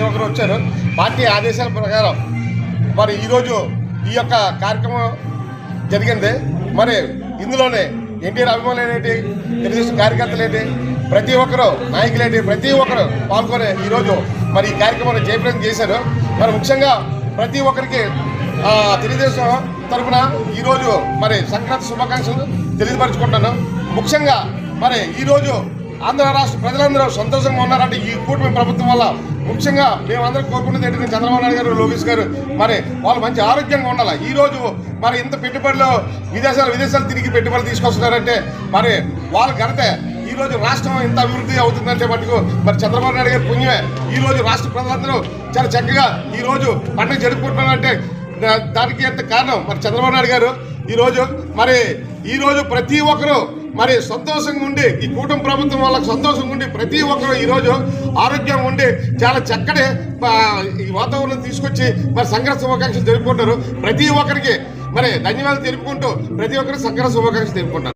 ప్రతి ఒక్కరు వచ్చారు. పార్టీ ఆదేశాల ప్రకారం మరి ఈరోజు ఈ యొక్క కార్యక్రమం జరిగింది. మరి ఇందులోనే ఎన్టీఆర్ అభిమానులు ఏంటి, తెలుగుదేశం కార్యకర్తలు ఏంటి, ప్రతి ఒక్కరు నాయకులేంటి, ప్రతి ఒక్కరు పాల్గొని ఈరోజు మరి ఈ కార్యక్రమాన్ని జయప్రదం చేశారు. మరి ముఖ్యంగా ప్రతి ఒక్కరికి తెలుగుదేశం తరఫున ఈరోజు మరి సంక్రాంతి శుభాకాంక్షలు తెలియపరచుకుంటున్నాను. ముఖ్యంగా మరి ఈరోజు ఆంధ్ర రాష్ట్ర ప్రజలందరూ సంతోషంగా ఉన్నారంటే ఈ కూటమి ప్రభుత్వం వల్ల. ముఖ్యంగా మేమందరం కోరుకున్నది ఏంటంటే చంద్రబాబు నాయుడు గారు, లోకేష్ గారు మరి వాళ్ళు మంచి ఆరోగ్యంగా ఉండాలి. ఈరోజు మరి ఇంత పెట్టుబడులు విదేశాలు తిరిగి పెట్టుబడులు తీసుకొస్తున్నారంటే మరి వాళ్ళ ఘనత. ఈరోజు రాష్ట్రం ఇంత అభివృద్ధి అవుతుందంటే మటుకు మరి చంద్రబాబు నాయుడు గారి పుణ్యమే. ఈరోజు రాష్ట్ర ప్రజలందరూ చాలా చక్కగా ఈరోజు పండుగ జరుపుకుంటున్నారంటే దానికి ఎంత కారణం మరి చంద్రబాబు నాయుడు గారు. ఈరోజు ప్రతి ఒక్కరూ మరి సంతోషంగా ఉండి ఈ కూటమి ప్రభుత్వం వాళ్ళకి సంతోషంగా ఉండి ప్రతి ఒక్కరు ఈరోజు ఆరోగ్యంగా ఉండి చాలా చక్కటి ఈ వాతావరణం తీసుకొచ్చి మరి సంక్రాంతి శుభాకాంక్షలు జరుపుకుంటారు. ప్రతి ఒక్కరికి మరి ధన్యవాదాలు తెలుపుకుంటూ ప్రతి ఒక్కరికి సంక్రాంతి శుభాకాంక్షలు తెలుపుకుంటారు.